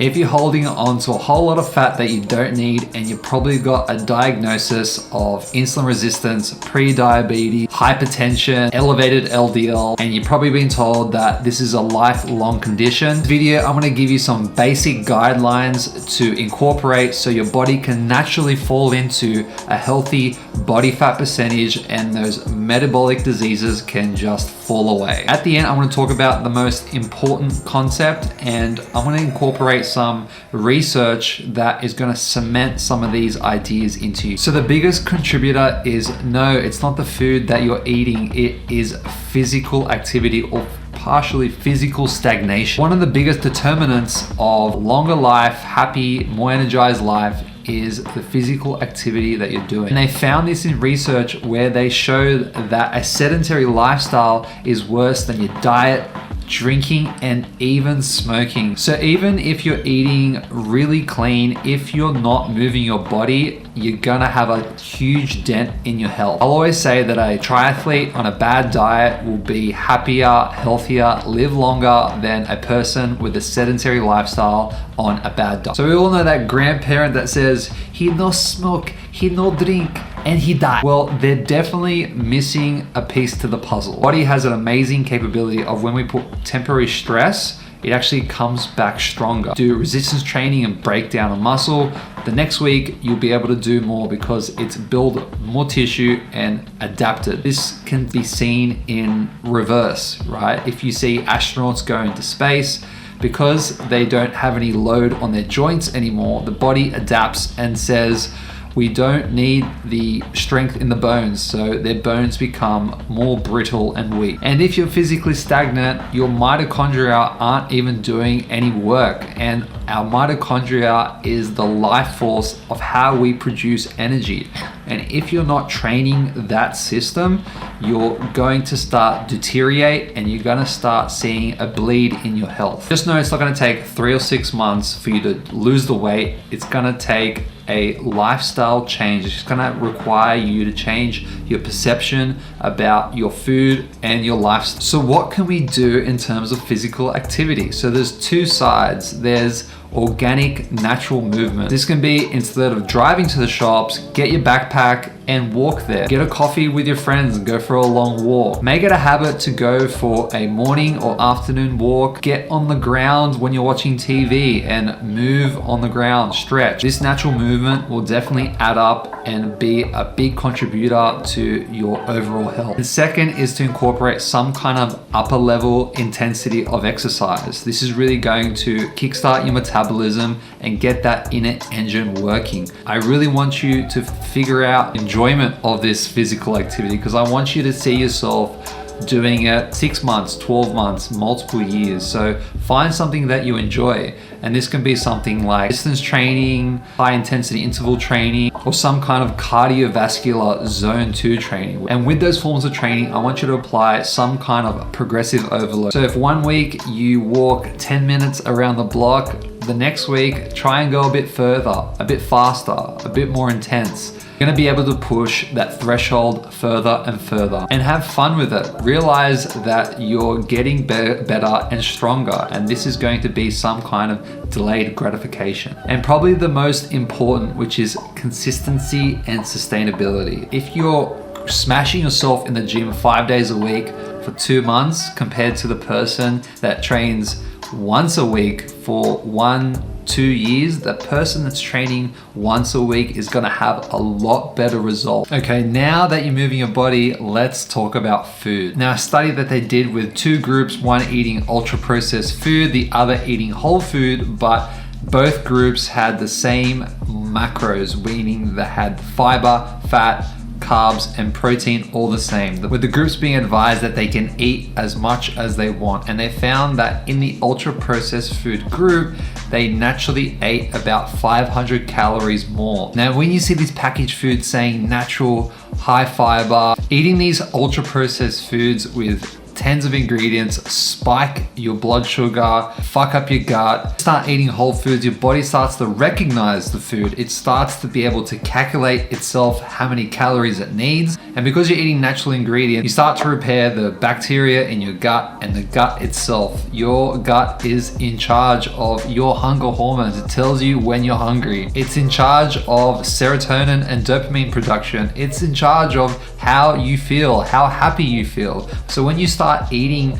If you're holding on to a whole lot of fat that you don't need, and you've probably got a diagnosis of insulin resistance, pre-diabetes, hypertension, elevated LDL, and you've probably been told that this is a lifelong condition, in this video, I'm gonna give you some basic guidelines to incorporate so your body can naturally fall into a healthy body fat percentage and those metabolic diseases can just fall away. At the end, I'm gonna talk about the most important concept, and I'm gonna incorporate some research that is going to cement some of these ideas into you. So the biggest contributor is no, it's not the food that you're eating, it is physical activity or partially physical stagnation. One of the biggest determinants of longer life, happy, more energized life is the physical activity that you're doing. And they found this in research where they showed that a sedentary lifestyle is worse than your diet, drinking, and even smoking. So even if you're eating really clean, if you're not moving your body, you're gonna have a huge dent in your health. I'll always say that a triathlete on a bad diet will be happier, healthier, live longer than a person with a sedentary lifestyle on a bad diet. So we all know that grandparent that says, he no smoke, he no drink, and he died. Well, they're definitely missing a piece to the puzzle. Body has an amazing capability of when we put temporary stress, it actually comes back stronger. Do resistance training and break down a muscle. The next week, you'll be able to do more because it's built more tissue and adapted. This can be seen in reverse, right? If you see astronauts go into space, because they don't have any load on their joints anymore, the body adapts and says, we don't need the strength in the bones, so their bones become more brittle and weak. And if you're physically stagnant, your mitochondria aren't even doing any work. And our mitochondria is the life force of how we produce energy. And if you're not training that system, you're going to start deteriorate and you're gonna start seeing a bleed in your health. Just know it's not gonna take 3 or 6 months for you to lose the weight. It's gonna take a lifestyle change. It's gonna require you to change your perception about your food and your lifestyle. So what can we do in terms of physical activity? So there's two sides. There's organic, natural movement. This can be, instead of driving to the shops, get your backpack and walk there. Get a coffee with your friends and go for a long walk. Make it a habit to go for a morning or afternoon walk. Get on the ground when you're watching TV and move on the ground, stretch. This natural movement will definitely add up and be a big contributor to your overall health. And second is to incorporate some kind of upper level intensity of exercise. This is really going to kickstart your metabolism and get that inner engine working. I really want you to figure out enjoyment of this physical activity, because I want you to see yourself doing it 6 months, 12 months, multiple years. So find something that you enjoy. And this can be something like distance training, high intensity interval training, or some kind of cardiovascular zone 2 training. And with those forms of training, I want you to apply some kind of progressive overload. So if 1 week you walk 10 minutes around the block, the next week, try and go a bit further, a bit faster, a bit more intense. You're gonna be able to push that threshold further and further and have fun with it. Realize that you're getting better and stronger, and this is going to be some kind of delayed gratification. And probably the most important, which is consistency and sustainability. If you're smashing yourself in the gym 5 days a week for 2 months compared to the person that trains once a week for 1-2 years, the person that's training once a week is gonna have a lot better results. Okay, now that you're moving your body, let's talk about food. Now, a study that they did with 2 groups, one eating ultra processed food, the other eating whole food, but both groups had the same macros, meaning they had fiber, fat, carbs, and protein all the same, with the groups being advised that they can eat as much as they want. And they found that in the ultra processed food group, they naturally ate about 500 calories more. Now, when you see these packaged foods saying natural, high fiber, eating these ultra processed foods with tens of ingredients, spike your blood sugar, fuck up your gut. Start eating whole foods, your body starts to recognize the food. It starts to be able to calculate itself how many calories it needs. And because you're eating natural ingredients, you start to repair the bacteria in your gut and the gut itself. Your gut is in charge of your hunger hormones. It tells you when you're hungry. It's in charge of serotonin and dopamine production. It's in charge of how you feel, how happy you feel. So when you start eating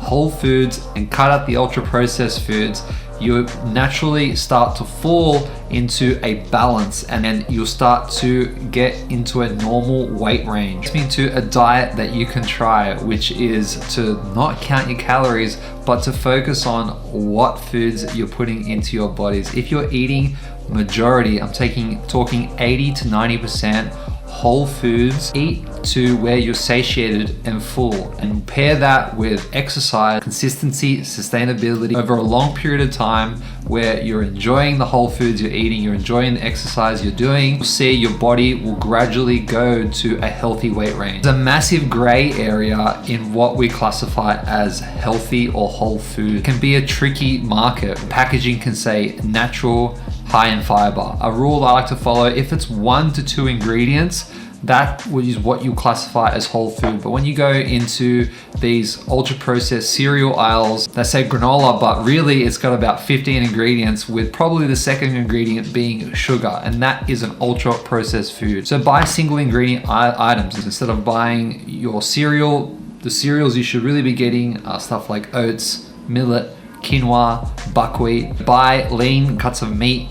whole foods and cut out the ultra processed foods, you naturally start to fall into a balance, and then you'll start to get into a normal weight range. It's into a diet that you can try, which is to not count your calories, but to focus on what foods you're putting into your bodies. If you're eating majority, I'm talking 80 to 90% whole foods, eat to where you're satiated and full, and pair that with exercise, consistency, sustainability over a long period of time where you're enjoying the whole foods you're eating, you're enjoying the exercise you're doing. You'll see your body will gradually go to a healthy weight range. There's a massive gray area in what we classify as healthy or whole food. It can be a tricky market. Packaging can say natural, high in fiber. A rule I like to follow, if it's 1 to 2 ingredients, that is what you classify as whole food. But when you go into these ultra processed cereal aisles that say granola, but really it's got about 15 ingredients, with probably the second ingredient being sugar, and that is an ultra processed food. So buy single ingredient items instead of buying your cereal. The cereals you should really be getting are stuff like oats, millet, quinoa, buckwheat. Buy lean cuts of meat,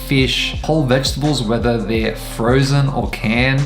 fish, whole vegetables, whether they're frozen or canned.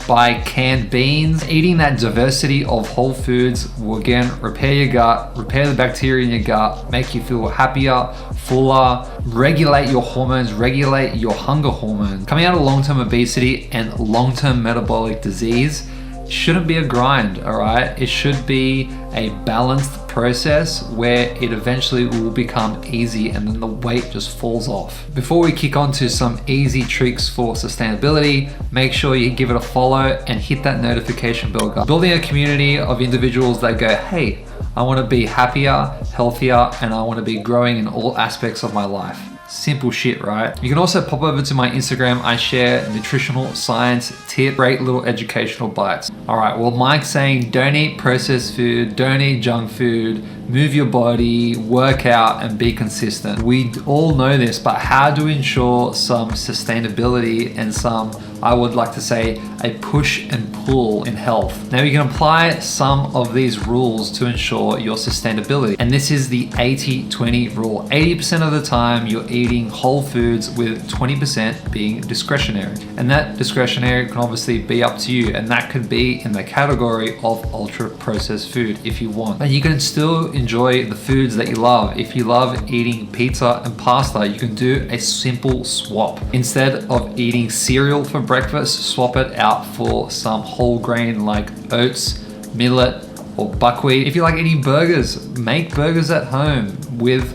Buy canned beans. Eating that diversity of whole foods will again repair your gut, repair the bacteria in your gut, make you feel happier, fuller, regulate your hormones, regulate your hunger hormones. Coming out of long-term obesity and long-term metabolic disease shouldn't be a grind, all right? It should be a balanced process where it eventually will become easy and then the weight just falls off. Before we kick on to some easy tricks for sustainability, make sure you give it a follow and hit that notification bell. Building a community of individuals that go, hey, I want to be happier, healthier, and I want to be growing in all aspects of my life. Simple shit, right? You can also pop over to my Instagram. I share nutritional science tips, great little educational bites. All right, well, Mike's saying don't eat processed food, don't eat junk food, move your body, work out, and be consistent. We all know this, but how to ensure some sustainability and some, I would like to say, a push and pull in health. Now you can apply some of these rules to ensure your sustainability. And this is the 80-20 rule. 80% of the time you're eating whole foods, with 20% being discretionary. And that discretionary can obviously be up to you. And that could be in the category of ultra processed food if you want. And you can still enjoy the foods that you love. If you love eating pizza and pasta, you can do a simple swap. Instead of eating cereal for breakfast, swap it out for some whole grain like oats, millet, or buckwheat. If you like eating burgers, make burgers at home with,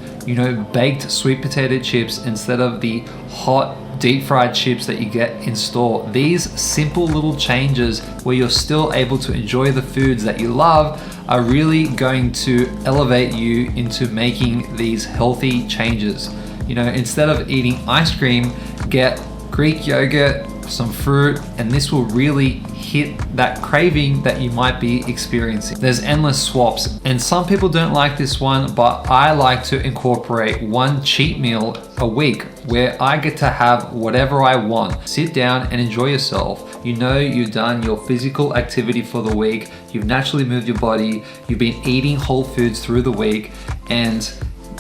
baked sweet potato chips instead of the hot deep fried chips that you get in store. These simple little changes where you're still able to enjoy the foods that you love are really going to elevate you into making these healthy changes. Instead of eating ice cream, get Greek yogurt, some fruit, and this will really hit that craving that you might be experiencing. There's endless swaps, and some people don't like this one, but I like to incorporate one cheat meal a week where I get to have whatever I want. Sit down and enjoy yourself. You've done your physical activity for the week, you've naturally moved your body, you've been eating whole foods through the week, and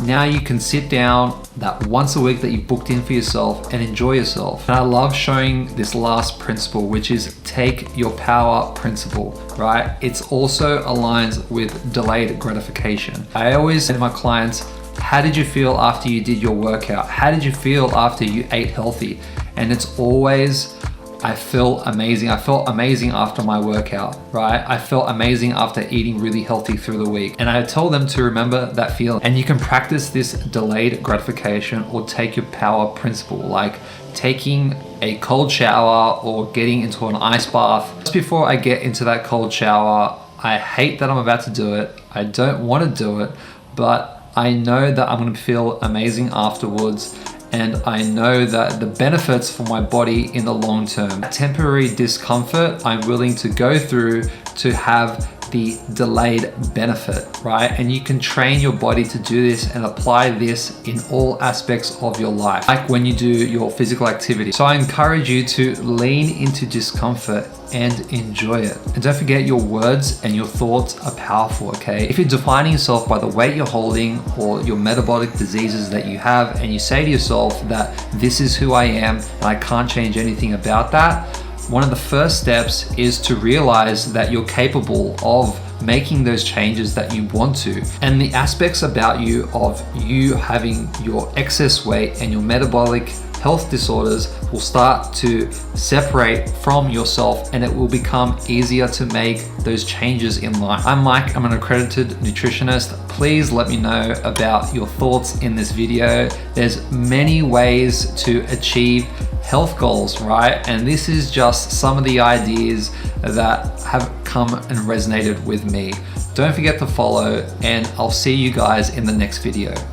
now you can sit down that once a week that you booked in for yourself and enjoy yourself. And I love showing this last principle, which is take your power principle, right? It's also aligns with delayed gratification. I always say to my clients, how did you feel after you did your workout? How did you feel after you ate healthy? And it's always, I felt amazing. I felt amazing after my workout, right? I felt amazing after eating really healthy through the week. And I tell them to remember that feeling. And you can practice this delayed gratification or take your power principle, like taking a cold shower or getting into an ice bath. Just before I get into that cold shower, I hate that I'm about to do it. I don't want to do it, but I know that I'm going to feel amazing afterwards. And I know that the benefits for my body in the long term. Temporary discomfort I'm willing to go through to have the delayed benefit, right? And you can train your body to do this and apply this in all aspects of your life, like when you do your physical activity. So I encourage you to lean into discomfort and enjoy it. And don't forget, your words and your thoughts are powerful, okay? If you're defining yourself by the weight you're holding or your metabolic diseases that you have, and you say to yourself that this is who I am and I can't change anything about that, one of the first steps is to realize that you're capable of making those changes that you want to. And the aspects about you of you having your excess weight and your metabolic health disorders will start to separate from yourself, and it will become easier to make those changes in life. I'm Mike, I'm an accredited nutritionist. Please let me know about your thoughts in this video. There's many ways to achieve health goals, right? And this is just some of the ideas that have come and resonated with me. Don't forget to follow, and I'll see you guys in the next video.